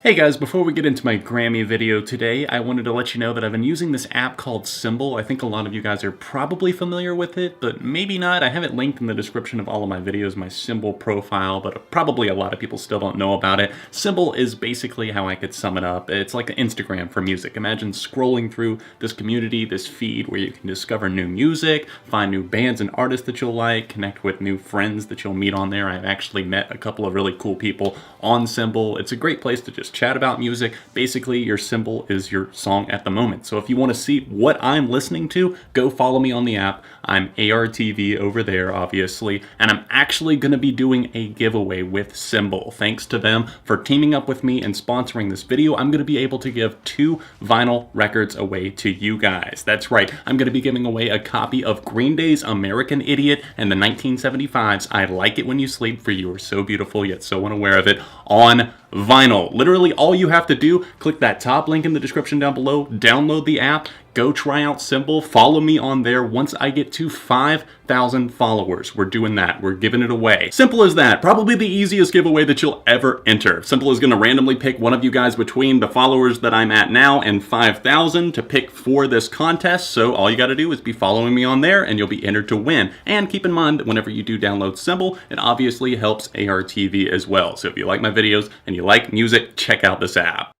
Hey guys, before we get into my Grammy video today, I wanted to let you know that I've been using this app called Cymbal. I think a lot of you guys are probably familiar with it, but maybe not. I have it linked in the description of all of my videos, my Cymbal profile, but probably a lot of people still don't know about it. Cymbal is basically how I could sum it up. It's like an Instagram for music. Imagine scrolling through this community, this feed where you can discover new music, find new bands and artists that you'll like, connect with new friends that you'll meet on there. I've actually met a couple of really cool people on Cymbal. It's a great place to just chat about music. Basically, your Cymbal is your song at the moment. So if you want to see what I'm listening to, go follow me on the app. I'm ARTV over there, obviously, and I'm actually going to be doing a giveaway with Cymbal. Thanks to them for teaming up with me and sponsoring this video. I'm going to be able to give 2 vinyl records away to you guys. That's right, I'm going to be giving away a copy of Green Day's American Idiot and the 1975's I Like It When You Sleep, for You Are So Beautiful Yet So Unaware of It, on vinyl. Literally all you have to do, click that top link in the description down below, download the app, go try out Cymbal, follow me on there. Once I get to 5,000 followers, we're doing that. We're giving it away. Simple as that. Probably the easiest giveaway that you'll ever enter. Cymbal is going to randomly pick one of you guys between the followers that I'm at now and 5,000 to pick for this contest. So all you got to do is be following me on there and you'll be entered to win. And keep in mind that whenever you do download Cymbal, it obviously helps ARTV as well. So if you like my videos and you like music, check out this app.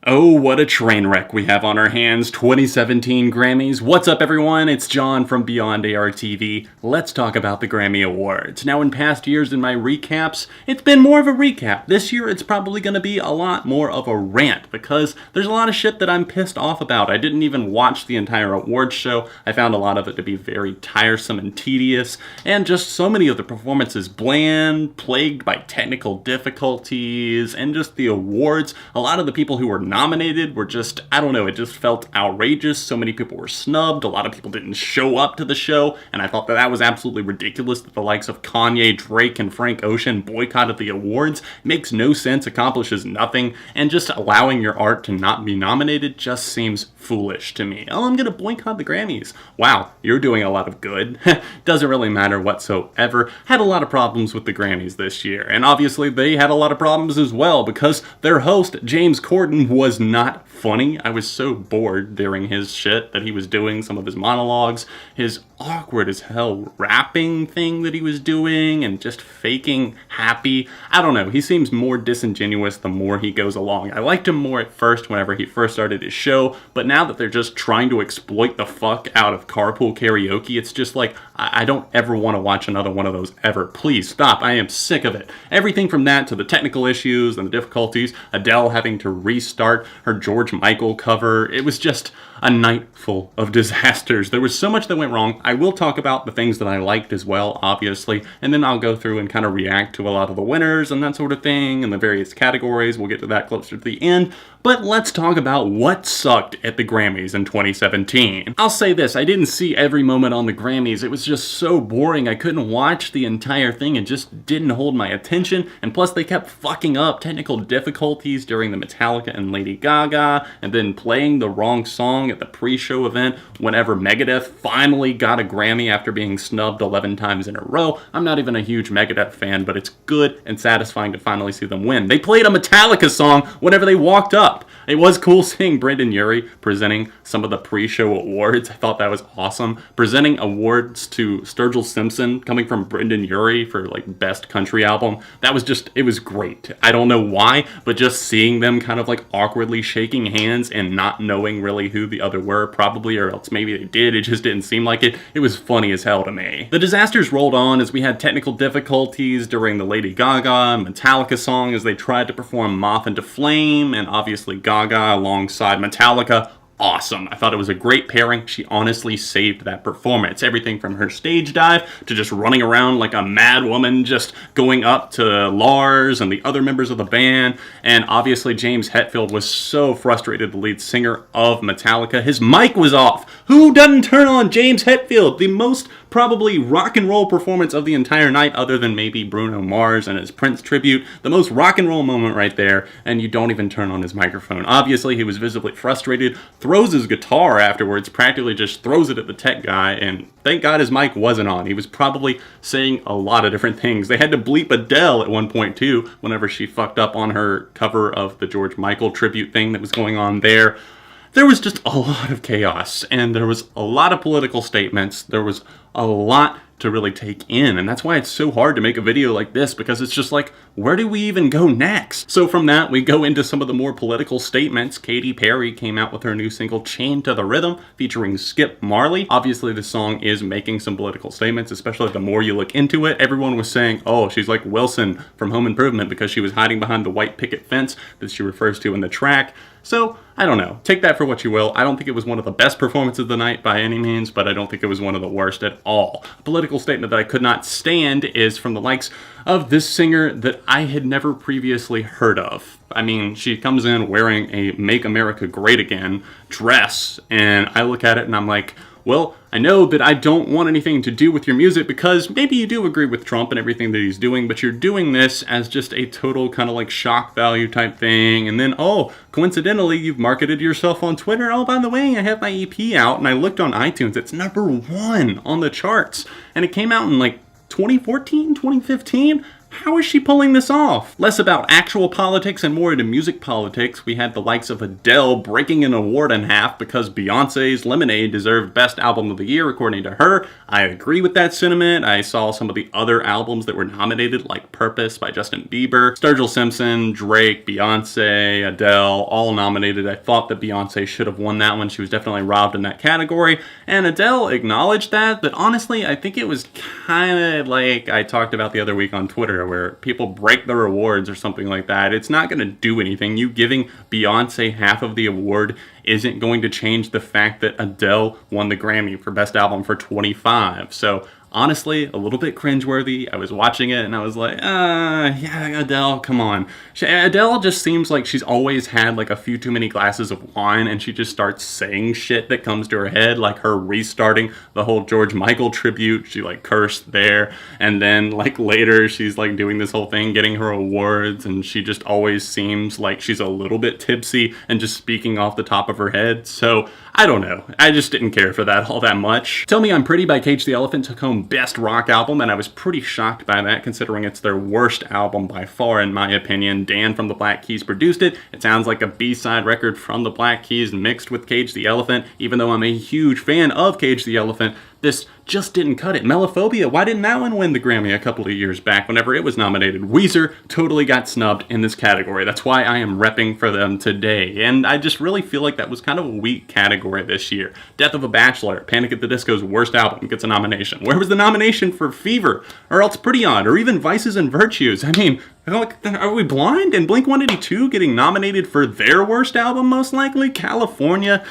Oh, what a train wreck we have on our hands. 2017 Grammys. What's up, everyone? It's John from Beyond ARTV. Let's talk about the Grammy Awards. Now, in past years in my recaps, it's been more of a recap. This year, it's probably going to be a lot more of a rant because there's a lot of shit that I'm pissed off about. I didn't even watch the entire awards show. I found a lot of it to be very tiresome and tedious, and just so many of the performances bland, plagued by technical difficulties, and just the awards. A lot of the people who were nominated were just, I don't know, it just felt outrageous. So many people were snubbed. A lot of people didn't show up to the show, and I thought that that was absolutely ridiculous that the likes of Kanye, Drake, and Frank Ocean boycotted the awards. It makes no sense, accomplishes nothing, and just allowing your art to not be nominated just seems foolish to me. Oh, I'm gonna boycott the Grammys. Wow, you're doing a lot of good. Doesn't really matter whatsoever. Had a lot of problems with the Grammys this year, and obviously they had a lot of problems as well because their host, James Corden, was not funny. I was so bored during his shit that he was doing, some of his monologues, his awkward as hell rapping thing that he was doing, and just faking happy. I don't know, he seems more disingenuous the more he goes along. I liked him more at first whenever he first started his show, but now that they're just trying to exploit the fuck out of carpool karaoke, it's just like, I don't ever want to watch another one of those ever. Please stop, I am sick of it. Everything from that to the technical issues and the difficulties, Adele having to restart her George Michael cover, it was just a night full of disasters. There was so much that went wrong. I will talk about the things that I liked as well, obviously, and then I'll go through and kind of react to a lot of the winners and that sort of thing, and the various categories. We'll get to that closer to the end, but let's talk about what sucked at the Grammys in 2017. I'll say this, I didn't see every moment on the Grammys. It was just so boring. I couldn't watch the entire thing. It just didn't hold my attention, and plus they kept fucking up technical difficulties during the Metallica and Lady Gaga, and then playing the wrong song at the pre-show event whenever Megadeth finally got a Grammy after being snubbed 11 times in a row. I'm not even a huge Megadeth fan, but it's good and satisfying to finally see them win. They played a Metallica song whenever they walked up. It was cool seeing Brendan Urie presenting some of the pre-show awards. I thought that was awesome. Presenting awards to Sturgill Simpson coming from Brendan Urie for like best country album. That was just, it was great. I don't know why, but just seeing them kind of like awkwardly shaking hands and not knowing really who the other were, probably, or else maybe they did, it just didn't seem like it. It was funny as hell to me. The disasters rolled on as we had technical difficulties during the Lady Gaga and Metallica song as they tried to perform Moth into Flame, and obviously Gaga alongside Metallica. Awesome. I thought it was a great pairing. She honestly saved that performance. Everything from her stage dive to just running around like a mad woman, just going up to Lars and the other members of the band. And obviously James Hetfield was so frustrated, the lead singer of Metallica. His mic was off. Who doesn't turn on James Hetfield, the most probably rock and roll performance of the entire night, other than maybe Bruno Mars and his Prince tribute. The most rock and roll moment right there, and you don't even turn on his microphone. Obviously, he was visibly frustrated, throws his guitar afterwards, practically just throws it at the tech guy, and thank God his mic wasn't on. He was probably saying a lot of different things. They had to bleep Adele at one point too, whenever she fucked up on her cover of the George Michael tribute thing that was going on there. There was just a lot of chaos, and there was a lot of political statements. There was a lot to really take in, and that's why it's so hard to make a video like this, because it's just like, where do we even go next? So from that, we go into some of the more political statements. Katy Perry came out with her new single, Chained to the Rhythm, featuring Skip Marley. Obviously, the song is making some political statements, especially the more you look into it. Everyone was saying, oh, she's like Wilson from Home Improvement because she was hiding behind the white picket fence that she refers to in the track. So, I don't know. Take that for what you will. I don't think it was one of the best performances of the night by any means, but I don't think it was one of the worst at all. A political statement that I could not stand is from the likes of this singer that I had never previously heard of. I mean, she comes in wearing a Make America Great Again dress, and I look at it and I'm like, well, I know that I don't want anything to do with your music because maybe you do agree with Trump and everything that he's doing, but you're doing this as just a total kind of like shock value type thing. And then, oh, coincidentally, you've marketed yourself on Twitter. Oh, by the way, I have my EP out, and I looked on iTunes. It's #1 on the charts, and it came out in like 2014, 2015. How is she pulling this off? Less about actual politics and more into music politics. We had the likes of Adele breaking an award in half because Beyonce's Lemonade deserved Best Album of the Year, according to her. I agree with that sentiment. I saw some of the other albums that were nominated, like Purpose by Justin Bieber, Sturgill Simpson, Drake, Beyonce, Adele, all nominated. I thought that Beyonce should have won that one. She was definitely robbed in that category. And Adele acknowledged that, but honestly, I think it was kind of like I talked about the other week on Twitter, where people break their awards or something like that. It's not going to do anything. You giving Beyonce half of the award isn't going to change the fact that Adele won the Grammy for Best Album for 25. So honestly, a little bit cringeworthy. I was watching it and I was like, yeah, Adele, come on. Adele just seems like she's always had like a few too many glasses of wine, and she just starts saying shit that comes to her head, like her restarting the whole George Michael tribute. She like cursed there, and then like later she's like doing this whole thing, getting her awards, and she just always seems like she's a little bit tipsy and just speaking off the top of her head. So I don't know. I just didn't care for that all that much. Tell Me I'm Pretty by Cage the Elephant took home Best Rock Album, and I was pretty shocked by that, considering it's their worst album by far, in my opinion. Dan from the Black Keys produced it. It sounds like a B-side record from the Black Keys mixed with Cage the Elephant. Even though I'm a huge fan of Cage the Elephant, this just didn't cut it. Melophobia, why didn't that one win the Grammy a couple of years back whenever it was nominated? Weezer totally got snubbed in this category. That's why I am repping for them today. And I just really feel like that was kind of a weak category this year. Death of a Bachelor, Panic at the Disco's worst album, gets a nomination. Where was the nomination for Fever? Or else Pretty Odd? Or even Vices and Virtues? I mean, are we blind? And Blink-182 getting nominated for their worst album, most likely? California?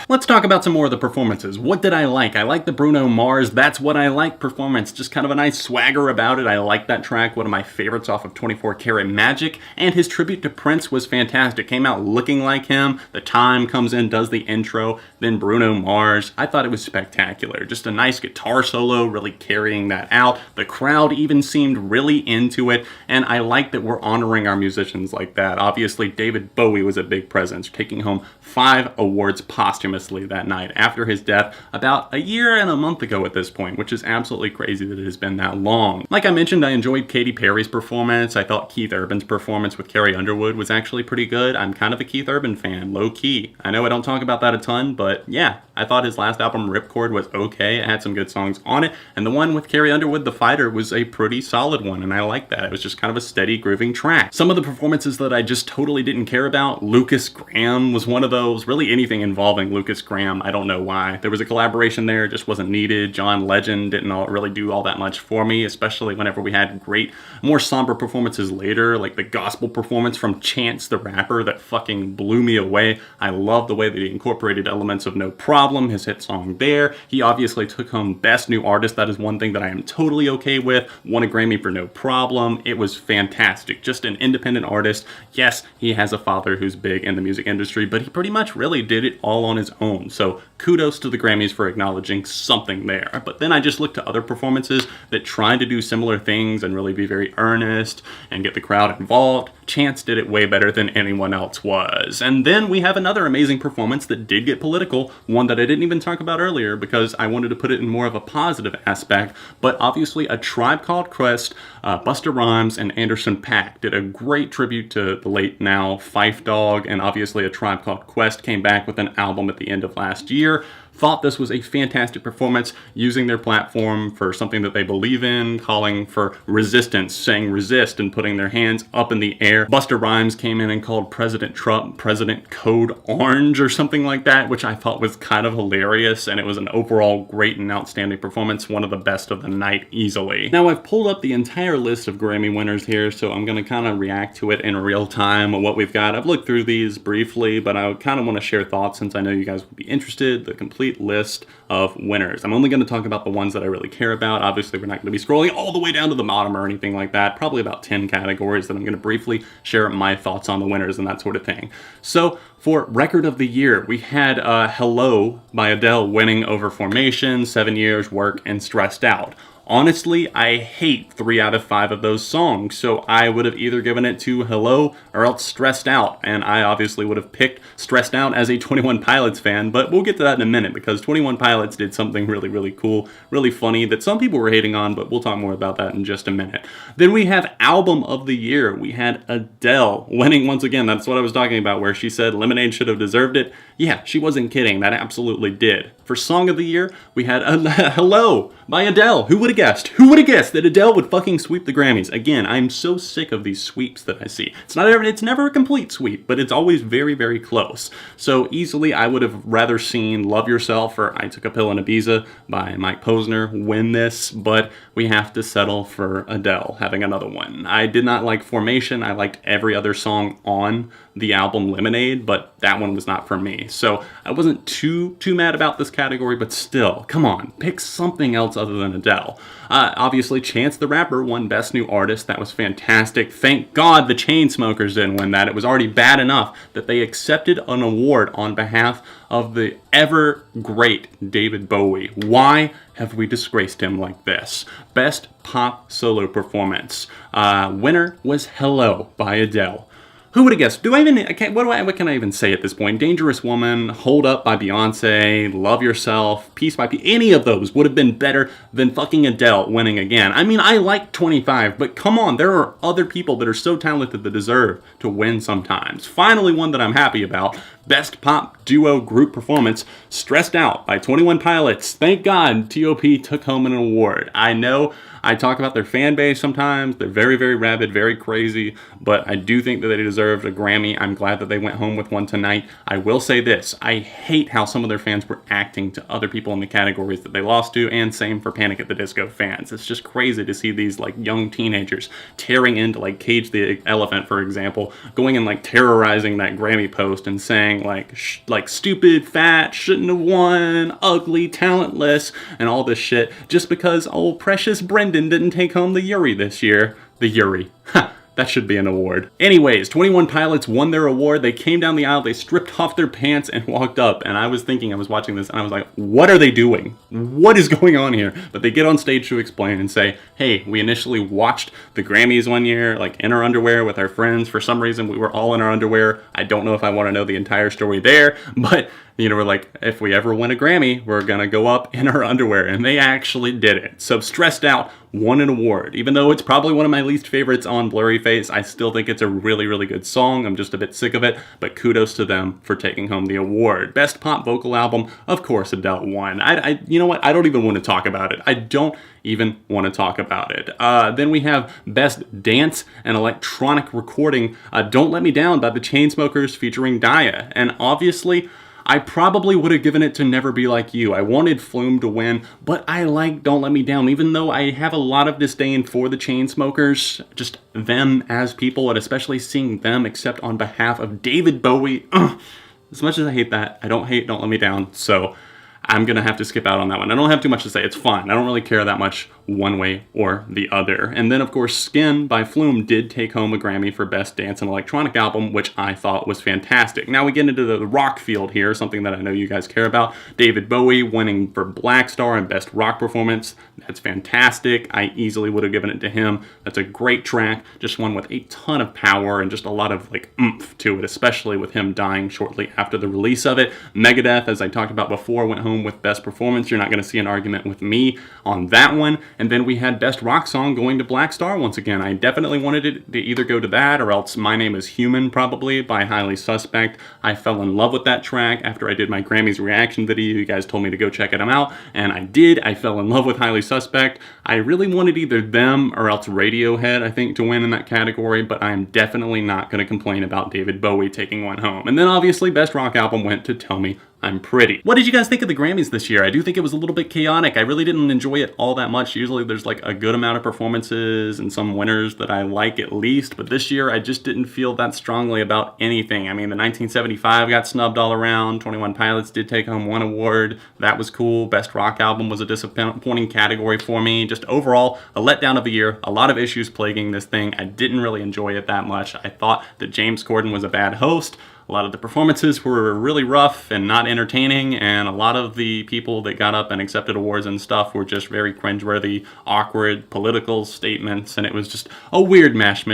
Let's talk about some more of the performances. What did I like? I like the Bruno Mars That's What I Like performance. Just kind of a nice swagger about it. I like that track. One of my favorites off of 24 Karat Magic. And his tribute to Prince was fantastic. Came out looking like him. The Time comes in, does the intro. Then Bruno Mars. I thought it was spectacular. Just a nice guitar solo, really carrying that out. The crowd even seemed really into it. And I like that we're honoring our musicians like that. Obviously, David Bowie was a big presence, taking home 5 awards posthumously that night after his death about a year and a month ago at this point, which is absolutely crazy that it has been that long. Like I mentioned, I enjoyed Katy Perry's performance. I thought Keith Urban's performance with Carrie Underwood was actually pretty good. I'm kind of a Keith Urban fan, low key. I know I don't talk about that a ton, but yeah, I thought his last album, Ripcord, was okay. It had some good songs on it, and the one with Carrie Underwood, The Fighter, was a pretty solid one, and I liked that. It was just kind of a steady, grooving track. Some of the performances that I just totally didn't care about, Lucas Graham was one of those. Really anything involving Lucas Graham, I don't know why. There was a collaboration there, it just wasn't needed. John Legend didn't really do all that much for me, especially whenever we had great, more somber performances later, like the gospel performance from Chance the Rapper that fucking blew me away. I love the way that he incorporated elements of No Problem, his hit song there. He obviously took home Best New Artist. That is one thing that I am totally okay with. Won a Grammy for No Problem. It was fantastic. Just an independent artist. Yes, he has a father who's big in the music industry, but he pretty much really did it all on his own. So kudos to the Grammys for acknowledging something there. But then I just looked to other performances that tried to do similar things and really be very earnest and get the crowd involved. Chance did it way better than anyone else was. And then we have another amazing performance that did get political, one that I didn't even talk about earlier because I wanted to put it in more of a positive aspect, but obviously A Tribe Called Quest, Busta Rhymes, and Anderson .Paak did a great tribute to the late now Phife Dawg, and obviously A Tribe Called Quest came back with an album at the end of last year. Thought this was a fantastic performance, using their platform for something that they believe in, calling for resistance, saying resist, and putting their hands up in the air. Busta Rhymes came in and called President Trump President Code Orange or something like that, which I thought was kind of hilarious, and it was an overall great and outstanding performance, one of the best of the night easily. Now I've pulled up the entire list of Grammy winners here, so I'm going to kind of react to it in real time, what we've got. I've looked through these briefly, but I kind of want to share thoughts since I know you guys would be interested. The complete list of winners. I'm only going to talk about the ones that I really care about. Obviously, we're not going to be scrolling all the way down to the bottom or anything like that. Probably about 10 categories that I'm going to briefly share my thoughts on the winners and that sort of thing. So, for Record of the Year, we had Hello by Adele winning over Formation, 7 Years, Work, and Stressed Out. Honestly, I hate 3 out of 5 of those songs, so I would have either given it to Hello or else Stressed Out, and I obviously would have picked Stressed Out as a 21 Pilots fan, but we'll get to that in a minute, because 21 Pilots did something really, really cool, really funny, that some people were hating on, but we'll talk more about that in just a minute. Then we have Album of the Year. We had Adele winning once again. That's what I was talking about, where she said Lemonade should have deserved it. Yeah, she wasn't kidding. That absolutely did. For Song of the Year, we had Hello by Adele. Who would have guessed? Who would have guessed that Adele would fucking sweep the Grammys? Again, I'm so sick of these sweeps that I see. It's never a complete sweep, but it's always very, very close. So easily, I would have rather seen Love Yourself or I Took a Pill in Ibiza by Mike Posner win this, but we have to settle for Adele having another one. I did not like Formation. I liked every other song on the album Lemonade, but that one was not for me. So I wasn't too mad about this category, but still, come on, pick something else other than Adele. Obviously, Chance the Rapper won Best New Artist. That was fantastic. Thank God the Chainsmokers didn't win that. It was already bad enough that they accepted an award on behalf of the ever great David Bowie. Why have we disgraced him like this? Best Pop Solo Performance. Winner was Hello by Adele. Who would have guessed? What can I even say at this point? Dangerous Woman, Hold Up by Beyonce, Love Yourself, Piece by Piece. Any of those would have been better than fucking Adele winning again. I mean, I like 25, but come on, there are other people that are so talented that deserve to win sometimes. Finally, one that I'm happy about. Best Pop Duo Group Performance, Stressed Out by 21 Pilots. Thank God T.O.P. took home an award. I know I talk about their fan base sometimes. They're very, very rabid, very crazy, but I do think that they deserved a Grammy. I'm glad that they went home with one tonight. I will say this. I hate how some of their fans were acting to other people in the categories that they lost to, and same for Panic at the Disco fans. It's just crazy to see these like young teenagers tearing into like Cage the Elephant, for example, going and like terrorizing that Grammy post and saying like stupid, fat, shouldn't have won, ugly, talentless, and all this shit just because old precious Brendan didn't take home the Yuri this year. The Yuri. Ha! That should be an award. Anyways, 21 Pilots won their award. They came down the aisle, they stripped off their pants and walked up. And I was watching this and I was like, what are they doing? What is going on here? But they get on stage to explain and say, hey, we initially watched the Grammys one year, like in our underwear with our friends. For some reason, we were all in our underwear. I don't know if I want to know the entire story there, but we're like, if we ever win a Grammy, we're going to go up in our underwear. And they actually did it. So Stressed Out won an award. Even though it's probably one of my least favorites on Blurry Face, I still think it's a really, really good song. I'm just a bit sick of it, but kudos to them for taking home the award. Best Pop Vocal Album, of course, Adele won. You know what? I don't even want to talk about it. I don't even want to talk about it. Then we have Best Dance and Electronic Recording, Don't Let Me Down by the Chainsmokers featuring Daya. And obviously, I probably would have given it to Never Be Like You. I wanted Flume to win, but I like Don't Let Me Down, even though I have a lot of disdain for the Chainsmokers, just them as people, and especially seeing them accept on behalf of David Bowie. As much as I hate that, I don't hate Don't Let Me Down, so I'm going to have to skip out on that one. I don't have too much to say. It's fun. I don't really care that much one way or the other. And then, of course, Skin by Flume did take home a Grammy for Best Dance and Electronic Album, which I thought was fantastic. Now we get into the rock field here, something that I know you guys care about. David Bowie winning for Black Star and Best Rock Performance. That's fantastic. I easily would have given it to him. That's a great track. Just one with a ton of power and just a lot of oomph to it, especially with him dying shortly after the release of it. Megadeth, as I talked about before, went home with Best Performance. You're not going to see an argument with me on that one. And then we had Best Rock Song going to Black Star once again. I definitely wanted it to either go to that or else My Name is Human, probably, by Highly Suspect. I fell in love with that track after I did my Grammys reaction video. You guys told me to go check it out, and I did. I fell in love with Highly Suspect. I really wanted either them or else Radiohead, I think, to win in that category, but I am definitely not going to complain about David Bowie taking one home. And then obviously Best Rock Album went to Tell Me I'm Pretty. What did you guys think of the Grammys this year? I do think it was a little bit chaotic. I really didn't enjoy it all that much. Usually there's a good amount of performances and some winners that I like at least, but this year I just didn't feel that strongly about anything. I mean, the 1975 got snubbed all around. 21 Pilots did take home one award. That was cool. Best Rock Album was a disappointing category for me. Just overall, a letdown of the year. A lot of issues plaguing this thing. I didn't really enjoy it that much. I thought that James Corden was a bad host. A lot of the performances were really rough and not entertaining, and a lot of the people that got up and accepted awards and stuff were just very cringeworthy, awkward political statements, and it was just a weird mash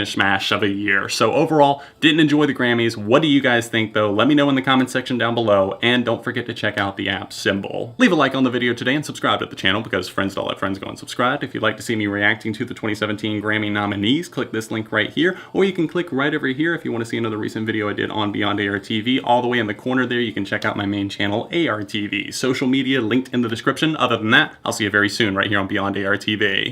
of a year. So overall, didn't enjoy the Grammys. What do you guys think, though? Let me know in the comment section down below, and don't forget to check out the app Cymbal. Leave a like on the video today and subscribe to the channel because friends don't let friends go unsubscribed. If you'd like to see me reacting to the 2017 Grammy nominees, click this link right here, or you can click right over here if you want to see another recent video I did on Beyond ARTV. All the way in the corner there, you can check out my main channel, ARTV. Social media linked in the description. Other than that, I'll see you very soon right here on Beyond ARTV.